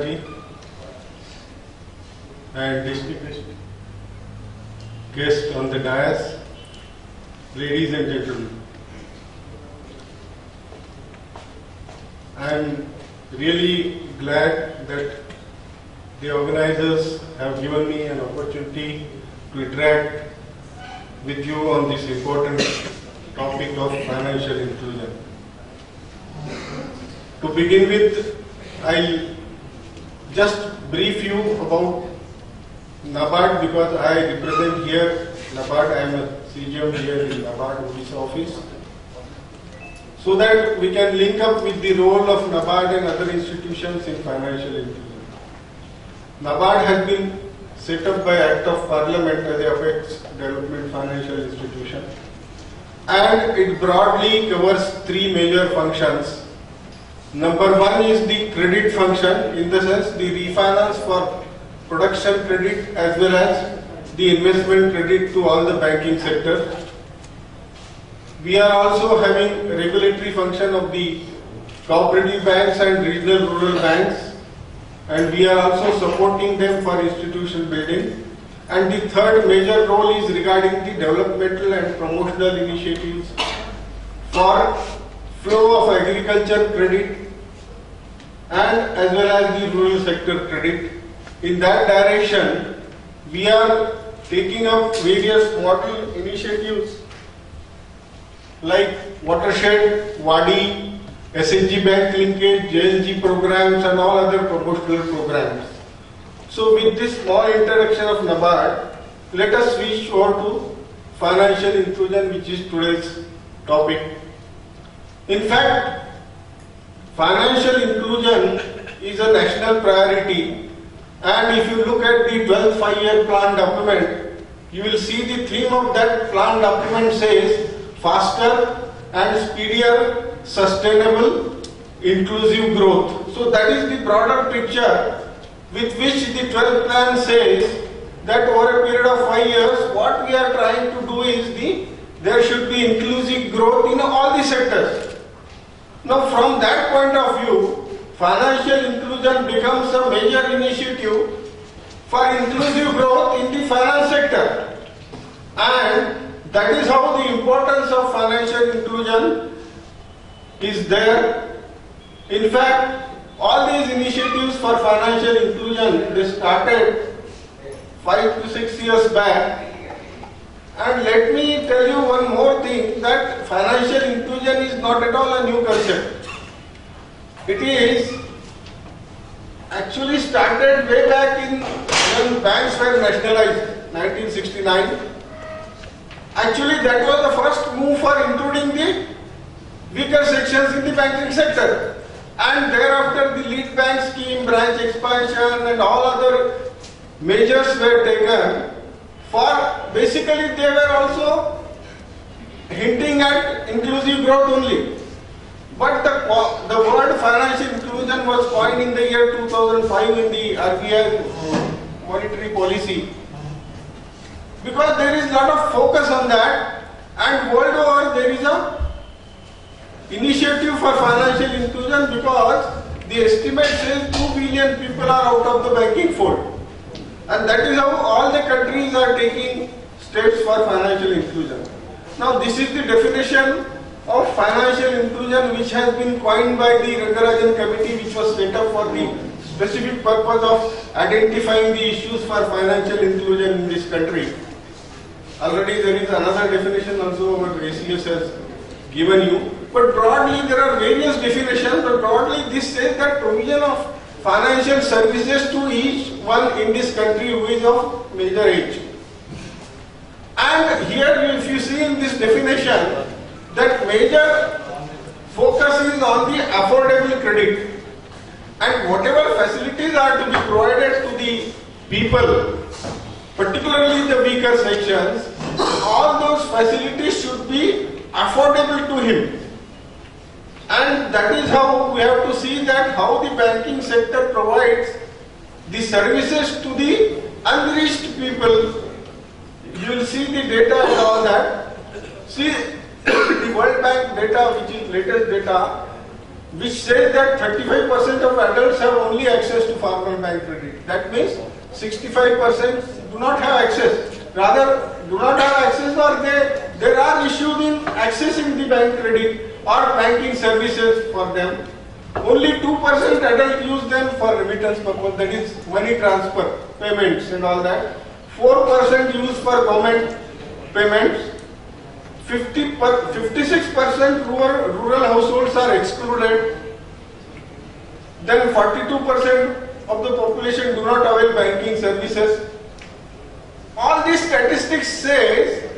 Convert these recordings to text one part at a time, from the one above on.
Ji and distinguished guests on the dais, ladies and gentlemen. I am really glad that the organizers have given me an opportunity to interact with you on this important topic of financial inclusion. To begin with, I'll just brief you about NABARD because I represent here NABARD. I am a CGM here in NABARD Odisha office, so that we can link up with the role of NABARD and other institutions in financial inclusion. NABARD has been set up by Act of Parliament as a Apex Development Financial Institution, and it broadly covers three major functions. Number one is the credit function, in the sense the refinance for production credit as well as the investment credit to all the banking sector. We are also having regulatory function of the cooperative banks and regional rural banks, and we are also supporting them for institution building. And the third major role is regarding the developmental and promotional initiatives for flow of agriculture credit and as well as the rural sector credit. In that direction, we are taking up various model initiatives like watershed, WADI, SHG bank linkage, JLG programs and all other promotional programs. So with this small introduction of NABARD, let us switch over to financial inclusion, which is today's topic. In fact, financial inclusion is a national priority, and if you look at the 12th five-year plan document, you will see the theme of that plan document says faster and speedier, sustainable, inclusive growth. So that is the broader picture with which the 12th plan says that over a period of 5 years, what we are trying to do is there should be inclusive growth in all the sectors. Now from that point of view, financial inclusion becomes a major initiative for inclusive growth in the finance sector. And that is how the importance of financial inclusion is there. In fact, all these initiatives for financial inclusion, they started 5 to 6 years back. And let me tell you one more thing, that financial inclusion is not at all a new concept. It is actually started way back when banks were nationalized, 1969. Actually, that was the first move for including the weaker sections in the banking sector. And thereafter the lead bank scheme, branch expansion and all other measures were taken. For basically they were also hinting at inclusive growth only. But the word financial inclusion was coined in the year 2005 in the RBI monetary policy. Because there is a lot of focus on that, and world over there is a initiative for financial inclusion, because the estimate says 2 billion people are out of the banking fold. And that is how all the countries are taking steps for financial inclusion. Now this is the definition of financial inclusion which has been coined by the Rangarajan committee, which was set up for the specific purpose of identifying the issues for financial inclusion in this country. Already there is another definition also what ACS has given you. But broadly there are various definitions, but broadly this says that provision of financial services to each one in this country who is of major age. And here if you see in this definition, that major focus is on the affordable credit, and whatever facilities are to be provided to the people, particularly the weaker sections, all those facilities should be affordable to him. And that is how we have to see that how the banking sector provides the services to the unreached people. You will see the data and all that. See the World Bank data, which is latest data, which says that 35% of adults have only access to formal bank credit. That means 65% do not have access. Rather, do not have access, or there are issues in accessing the bank credit or banking services for them. Only 2% adults use them for remittance purpose, that is money transfer, payments and all that. 4% use for government payments. 56% rural households are excluded. Then 42% of the population do not avail banking services. All these statistics say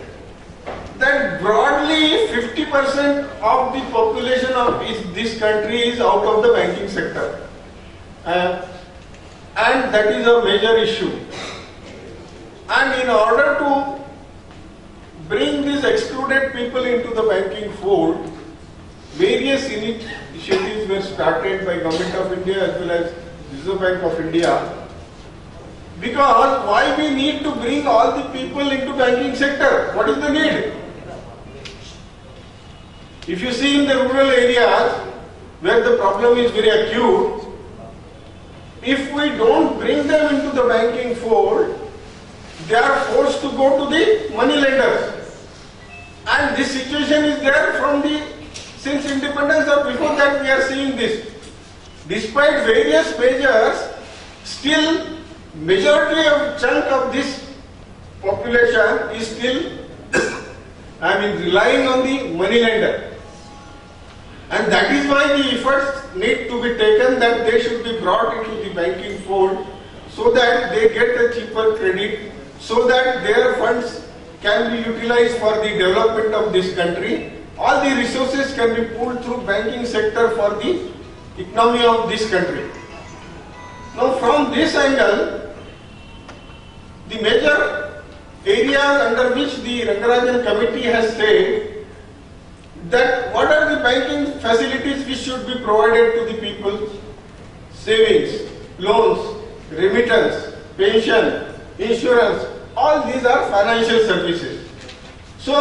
that broadly 50% of the population of this country is out of the banking sector. And that is a major issue. And in order to bring these excluded people into the banking fold, various initiatives were started by Government of India as well as Reserve Bank of India. Because why we need to bring all the people into banking sector? What is the need? If you see in the rural areas where the problem is very acute, if we don't bring them into the banking fold, they are forced to go to the money lenders. And this situation is there since independence, or before that we are seeing this. Despite various measures, still majority of chunk of this population is still relying on the money lender. And that is why the efforts need to be taken that they should be brought into the banking fold so that they get a cheaper credit, so that their funds can be utilized for the development of this country. All the resources can be pulled through banking sector for the economy of this country. Now from this angle, the major areas under which the Rangarajan committee has said that what are the banking facilities which should be provided to the people? Savings, loans, remittance, pension, insurance, all these are financial services. So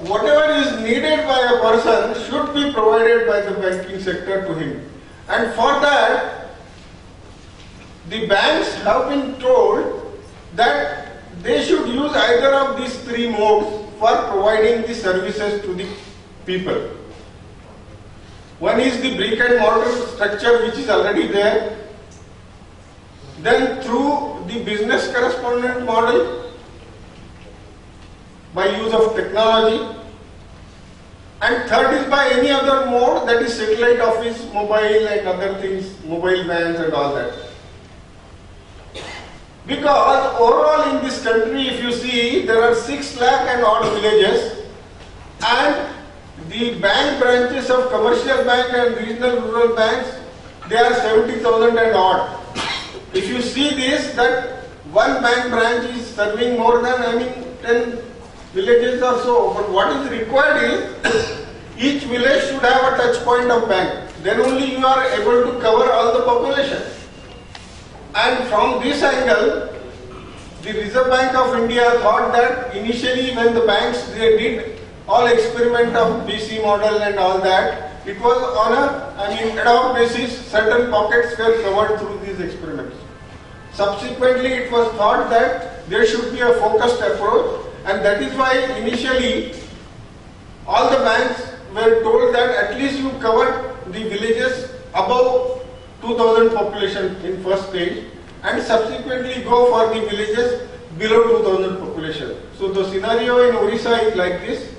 whatever is needed by a person should be provided by the banking sector to him. And for that, the banks have been told that they should use either of these three modes for providing the services to the people. One is the brick and mortar structure, which is already there. Then through the business correspondent model, by use of technology. And third is by any other mode, that is satellite office, mobile and other things, mobile vans and all that. Because overall in this country, if you see, there are 6 lakh and odd villages, and the bank branches of commercial bank and regional rural banks, they are 70,000 and odd. If you see this, that one bank branch is serving more than 10 villages or so. But what is required is each village should have a touch point of bank. Then only you are able to cover all the population. And from this angle, the Reserve Bank of India thought that initially when the banks they did all experiment of BC model and all that, it was on a ad hoc basis. Certain pockets were covered through these experiments. Subsequently, it was thought that there should be a focused approach, and that is why initially all the banks were told that at least you cover the villages above 2,000 population in first stage, and subsequently go for the villages below 2,000 population. So the scenario in Orissa is like this.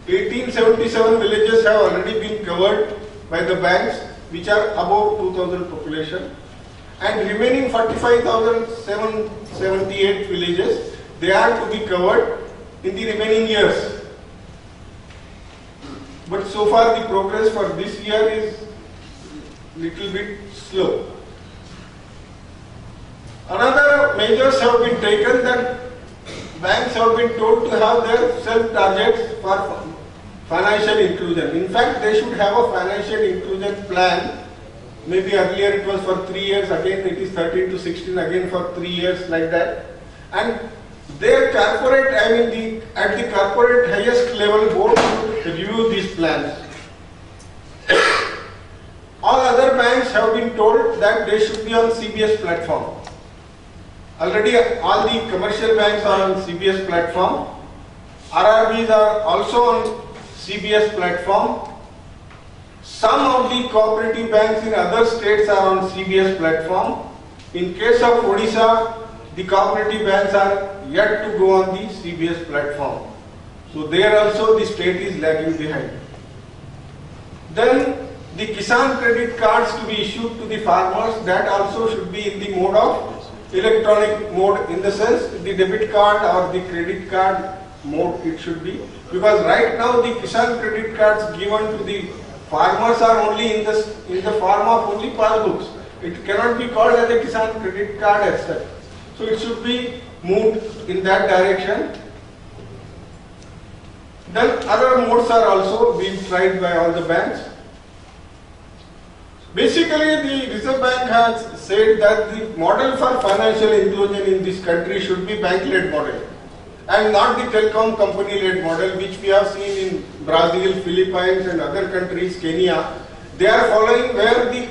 1877 villages have already been covered by the banks which are above 2,000 population, and remaining 45,778 villages, they are to be covered in the remaining years. But so far the progress for this year is little bit slow. Another measures have been taken that banks have been told to have their self-targets for financial inclusion. In fact, they should have a financial inclusion plan. Maybe earlier it was for 3 years, again it is 13 to 16, again for 3 years, like that. And their corporate, at the corporate highest level board should review these plans. mode that they should be on CBS platform. Already all the commercial banks are on CBS platform. RRBs are also on CBS platform. Some of the cooperative banks in other states are on CBS platform. In case of Odisha, the cooperative banks are yet to go on the CBS platform. So there also the state is lagging behind. Then the Kisan credit cards to be issued to the farmers, that also should be in the mode of electronic mode, in the sense the debit card or the credit card mode it should be. Because right now the Kisan credit cards given to the farmers are only in the form of only passbooks. It cannot be called as a Kisan credit card as such. So it should be moved in that direction. Then other modes are also being tried by all the banks. Basically, the Reserve Bank has said that the model for financial inclusion in this country should be bank-led model and not the telecom company-led model, which we have seen in Brazil, Philippines and other countries, Kenya. They are following where the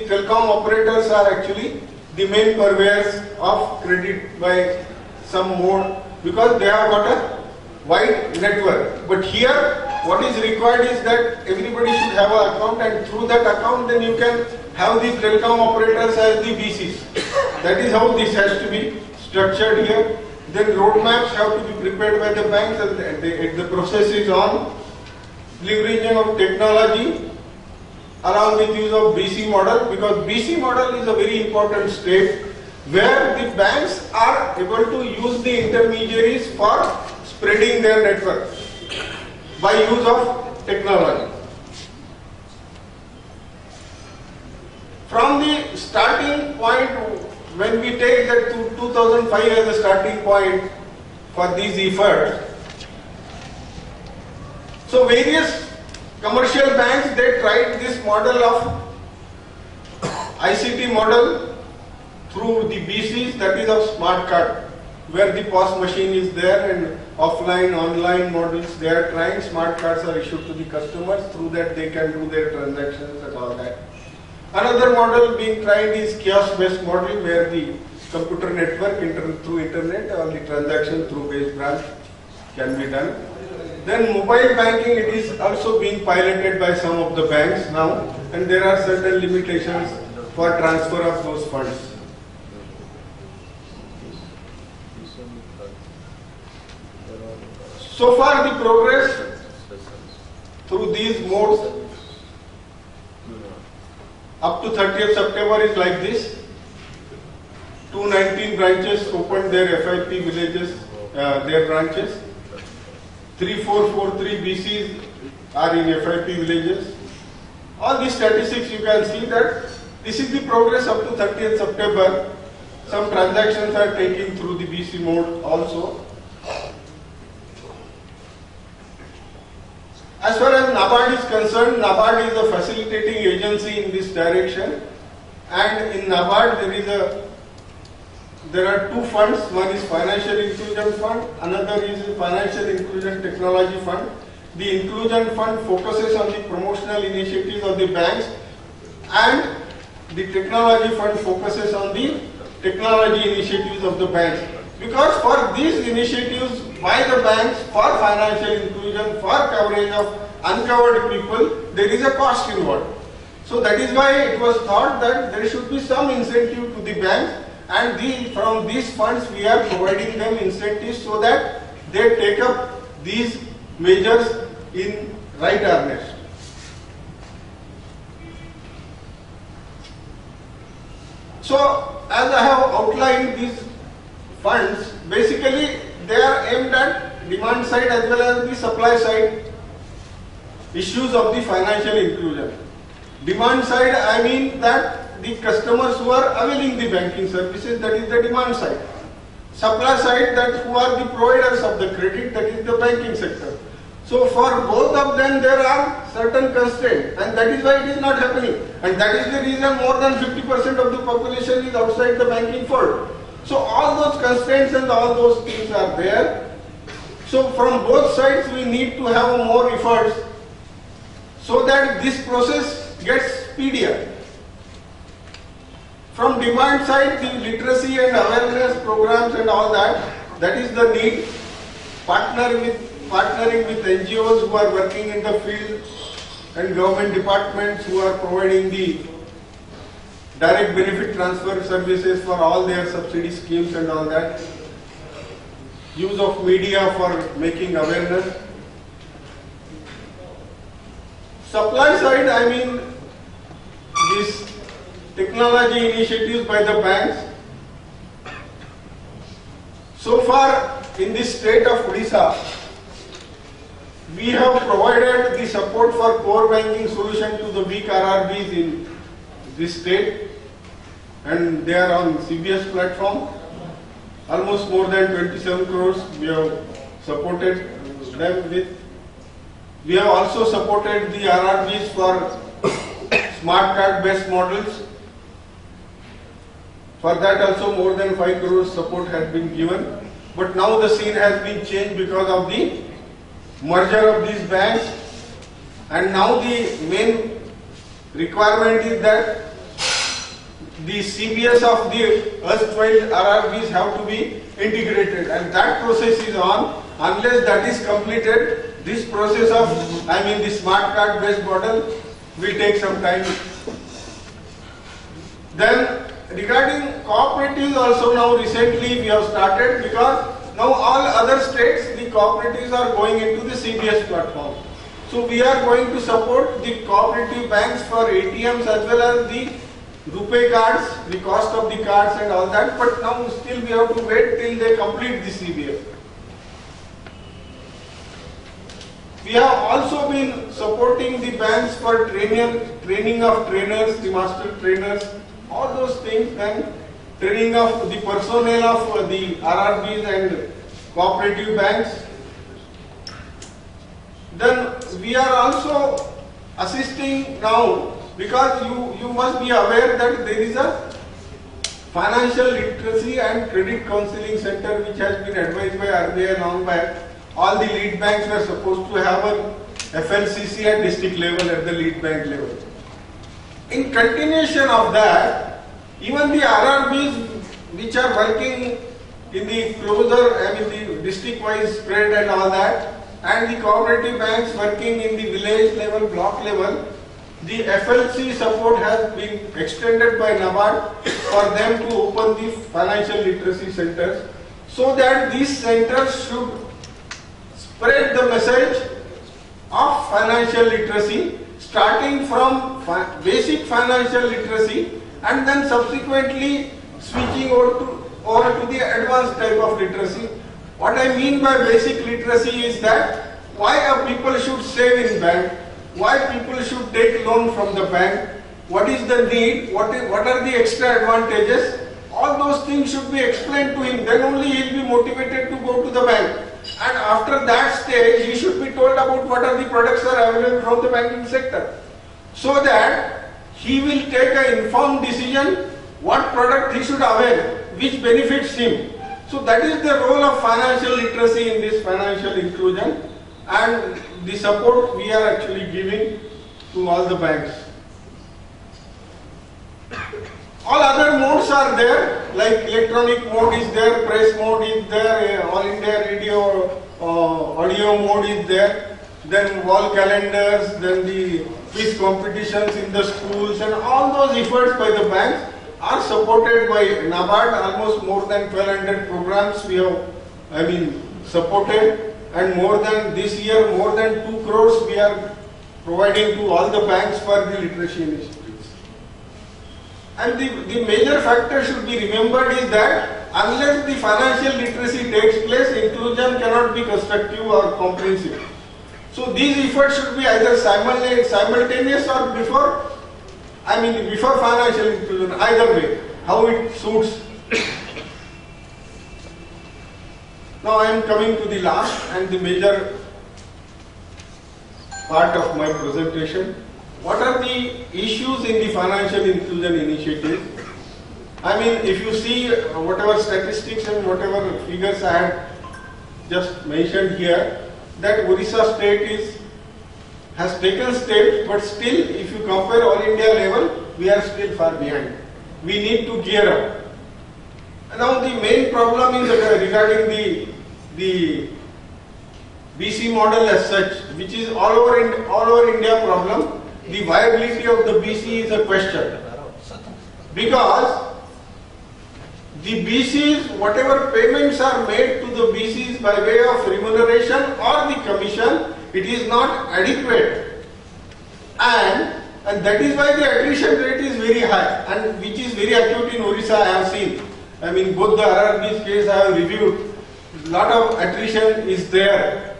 telecom operators are actually the main purveyors of credit by some mode, because they have got a wide network. But here what is required is that everybody should have an account, and through that account then you can have the telecom operators as the BCs. That is how this has to be structured here. Then roadmaps have to be prepared by the banks, and the process is on. Leveraging of technology along with use of BC model, because BC model is a very important step where the banks are able to use the intermediaries for spreading their network by use of technology. From the starting point, when we take that 2005 as a starting point for these efforts, so various commercial banks, they tried this model of ICT model through the BCs, that is of smart card, where the POS machine is there, and offline, online models, they are trying. Smart cards are issued to the customers, through that they can do their transactions and all that. Another model being tried is kiosk-based model, where the computer network through internet or the transaction through base branch can be done. Then mobile banking, it is also being piloted by some of the banks now, and there are certain limitations for transfer of those funds. So far the progress through these modes up to 30th September is like this. 219 branches opened their FIP villages, their branches. 3443 BCs are in FIP villages. All these statistics you can see that this is the progress up to 30th September. Some transactions are taking through the BC mode also. As far as NABARD is concerned, NABARD is a facilitating agency in this direction, and in NABARD there are two funds. One is Financial Inclusion Fund, another is Financial Inclusion Technology Fund. The Inclusion Fund focuses on the promotional initiatives of the banks, and the Technology Fund focuses on the technology initiatives of the banks. Because for these initiatives by the banks for financial inclusion, for coverage of uncovered people, there is a cost involved. So that is why it was thought that there should be some incentive to the banks, and from these funds we are providing them incentives so that they take up these measures in right earnest. So as I have outlined these funds, basically they are aimed at demand side as well as the supply side issues of the financial inclusion. Demand side, I mean that the customers who are availing the banking services, that is the demand side. Supply side, that who are the providers of the credit, that is the banking sector. So for both of them there are certain constraints, and that is why it is not happening. And that is the reason more than 50% of the population is outside the banking fold. So all those constraints and all those things are there. So from both sides we need to have more efforts so that this process gets speedier. From demand side, the literacy and awareness programs and all that, that is the need. Partnering with NGOs who are working in the field and government departments who are providing the direct benefit transfer services for all their subsidy schemes and all that. Use of media for making awareness. Supply side, I mean, these technology initiatives by the banks. So far in this state of Odisha, we have provided the support for core banking solution to the weak RRBs in this state, and they are on CBS platform. Almost more than 27 crores we have supported them with. We have also supported the RRBs for smart card based models. For that also more than 5 crores support has been given. But now the scene has been changed because of the merger of these banks, and now the main requirement is that the CBS of the erstwhile RRBs have to be integrated, and that process is on. Unless that is completed, this process of, the smart card based model will take some time. Then regarding cooperatives also, now recently we have started, because now all other states the cooperatives are going into the CBS platform. So we are going to support the cooperative banks for ATMs as well as the RuPay cards, the cost of the cards and all that, but now still we have to wait till they complete the CBS. We have also been supporting the banks for training of trainers, the master trainers, all those things, and training of the personnel of the RRBs and cooperative banks. Then we are also assisting now, because you must be aware that there is a financial literacy and credit counseling center which has been advised by RBI long back. All the lead banks were supposed to have an FLCC at district level, at the lead bank level. In continuation of that, even the RRBs which are working in the closer, the district-wise spread and all that, and the cooperative banks working in the village level, block level, the FLC support has been extended by NABARD for them to open the financial literacy centers, so that these centers should spread the message of financial literacy, starting from basic financial literacy and then subsequently switching over to the advanced type of literacy. What I mean by basic literacy is that why people should save in bank, why people should take loan from the bank, what is the need, what are the extra advantages, all those things should be explained to him, then only he will be motivated to go to the bank. And after that stage, he should be told about what are the products are available from the banking sector, so that he will take an informed decision what product he should avail, which benefits him. So that is the role of financial literacy in this financial inclusion, and the support we are actually giving to all the banks. All other modes are there, like electronic mode is there, press mode is there, All India Radio audio mode is there, then wall calendars, then the quiz competitions in the schools, and all those efforts by the banks are supported by NABARD. Almost more than 1200 programs we have supported, and more than this year, more than 2 crores we are providing to all the banks for the literacy initiatives. And the major factor should be remembered is that unless the financial literacy takes place, inclusion cannot be constructive or comprehensive. So these efforts should be either simultaneous or before financial inclusion, either way, how it suits. Now I am coming to the last and the major part of my presentation. What are the issues in the financial inclusion initiative? If you see whatever statistics and whatever figures I had just mentioned here, that Odisha state has taken steps, but still if you compare all India level, we are still far behind. we need to gear up. Now the main problem is regarding the BC model as such, which is all over India problem. The viability of the BC is a question, because the BCs, whatever payments are made to the BCs by way of remuneration or the commission, it is not adequate, and that is why the attrition rate is very high, and which is very acute in Orissa. I have seen. I mean, both the RRB's case I have reviewed. Lot of attrition is there,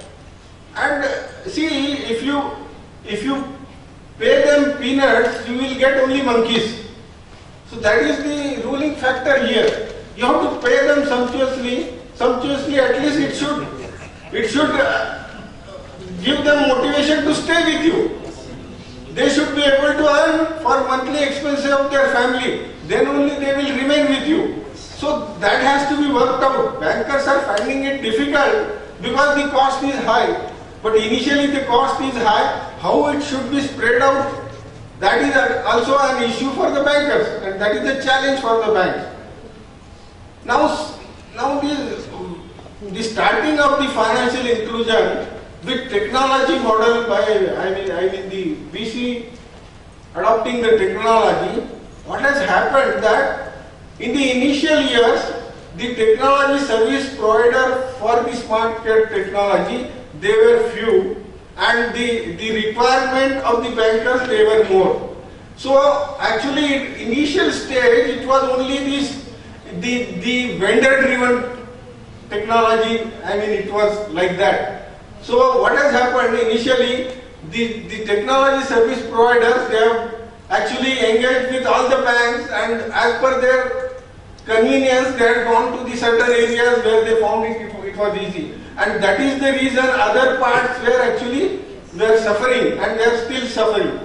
and see, if you pay them peanuts, you will get only monkeys. So that is the ruling factor here. You have to pay them sumptuously. At least it should give them motivation to stay with you. They should be able to earn for monthly expenses of their family. Then only they will remain with you. So that has to be worked out. Bankers are finding it difficult because the cost is high. But initially the cost is high. How it should be spread out, that is also an issue for the bankers, and that is the challenge for the banks. Now the starting of the financial inclusion with technology model by the BC adopting the technology. What has happened that in the initial years, the technology service provider for the smart card technology, they were few, and the requirement of the bankers, they were more. So actually in initial stage it was only the vendor driven technology, it was like that. So what has happened initially, the technology service providers, they have actually engaged with all the banks, and as per their convenience they had gone to the certain areas where they found it was easy. And that is the reason other parts were suffering, and they are still suffering.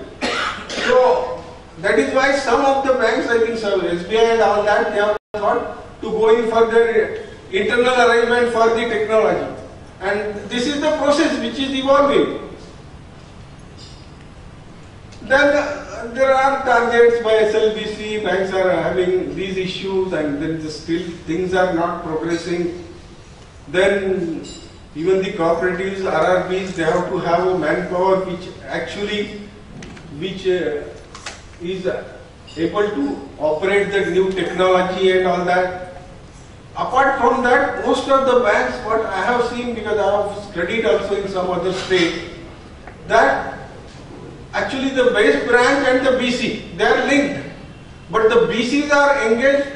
So that is why some of the banks, I think SBI and all that, they have thought to go in for their internal arrangement for the technology. And this is the process which is evolving. Then there are targets by SLBC, banks are having these issues, and then still things are not progressing. Then even the cooperatives, RRBs, they have to have a manpower which is able to operate the new technology and all that. Apart from that, most of the banks, what I have seen, because I have studied also in some other states, that actually the base branch and the BC, they are linked. But the BCs are engaged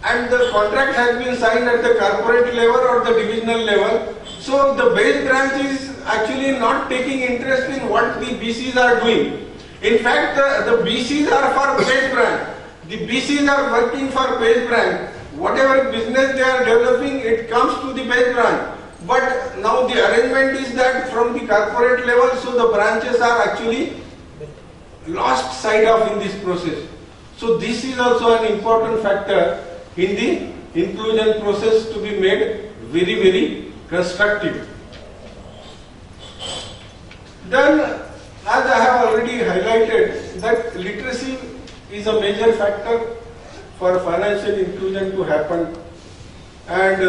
and the contract has been signed at the corporate level or the divisional level. So the base branch is actually not taking interest in what the BCs are doing. In fact, the BCs are for base branch. The BCs are working for base branch. Whatever business they are developing, it comes to the base branch. But now the arrangement is that from the corporate level, so the branches are actually lost sight of in this process. So this is also an important factor in the inclusion process to be made very, very constructive. Then, as I have already highlighted, that literacy is a major factor for financial inclusion to happen, and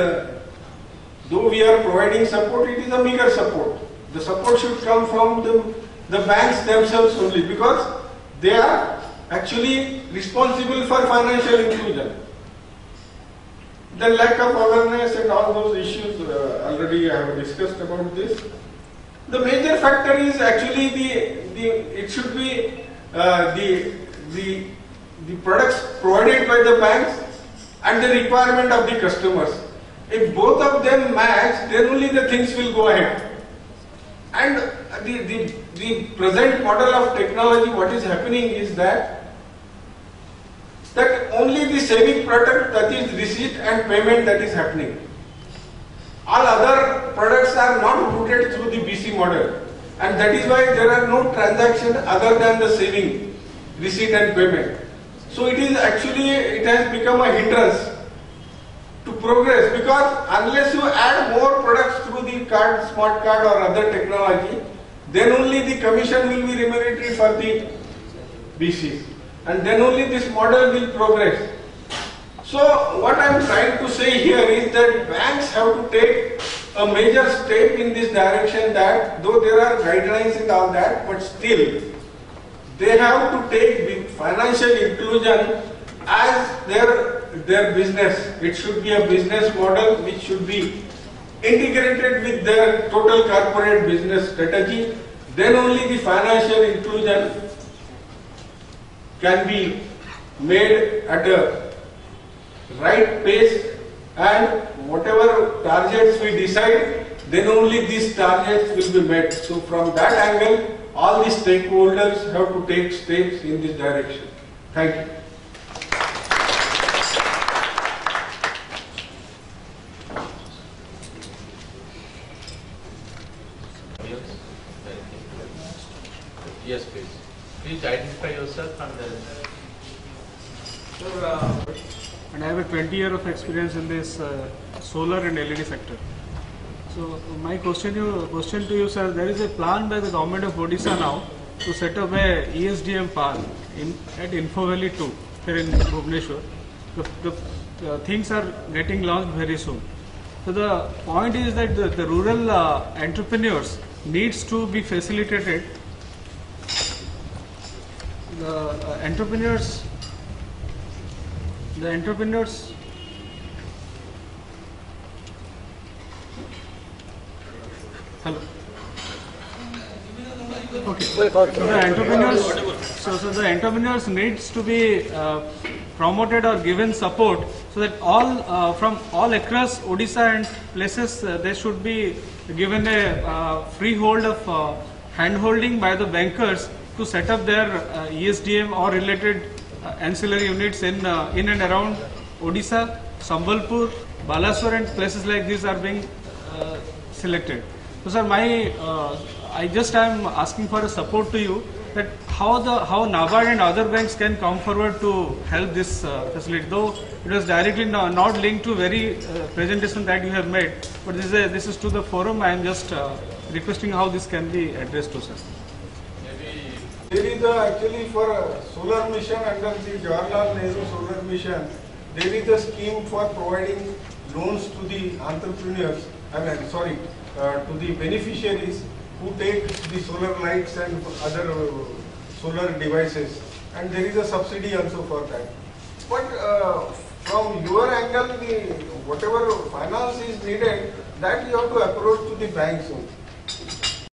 though we are providing support, it is a meager support. The support should come from the banks themselves only, because they are actually responsible for financial inclusion. The lack of awareness and all those issues, already I have discussed about this. The major factor is actually it should be the products provided by the banks and the requirement of the customers. If both of them match, then only the things will go ahead. And the present model of technology, what is happening is that only the saving product, that is receipt and payment, that is happening. All other products are not routed through the BC model, and that is why there are no transactions other than the saving, receipt and payment. So it has become a hindrance to progress, because unless you add more products through the card, smart card or other technology, then only the commission will be remunerated for the BCs. and then only this model will progress. So what I am trying to say here is that banks have to take a major step in this direction, that though there are guidelines and all that, but still they have to take financial inclusion as their business. It should be a business model which should be integrated with their total corporate business strategy. Then only the financial inclusion can be made at a right pace, and whatever targets we decide, then only these targets will be met. So from that angle, all the stakeholders have to take steps in this direction. Thank you. Yes, please. Please identify yourself and then. Sir, and I have a 20 year of experience in this solar and LED sector. So my question to you, sir, there is a plan by the government of Odisha now to set up a ESDM park at Info Valley 2 here in Bhubaneswar. The things are getting launched very soon. So the point is that the rural entrepreneurs needs to be facilitated. The entrepreneurs. Hello. Okay. So the entrepreneurs needs to be promoted or given support, so that all from all across Odisha and places they should be given a freehold of hand-holding by the bankers to set up their ESDM or related ancillary units in and around Odisha, Sambalpur, Balasore, and places like these are being selected. So, sir, I just am asking for a support to you, that how NABARD and other banks can come forward to help this facility. Though it was directly not linked to very presentation that you have made, but this is to the forum. I am just requesting how this can be addressed to, sir. There is actually for a solar mission under the Jawaharlal Nehru Solar Mission, there is a scheme for providing loans to the entrepreneurs, to the beneficiaries who take the solar lights and other solar devices, and there is a subsidy also for that. But from your angle, whatever finance is needed, that you have to approach to the banks only.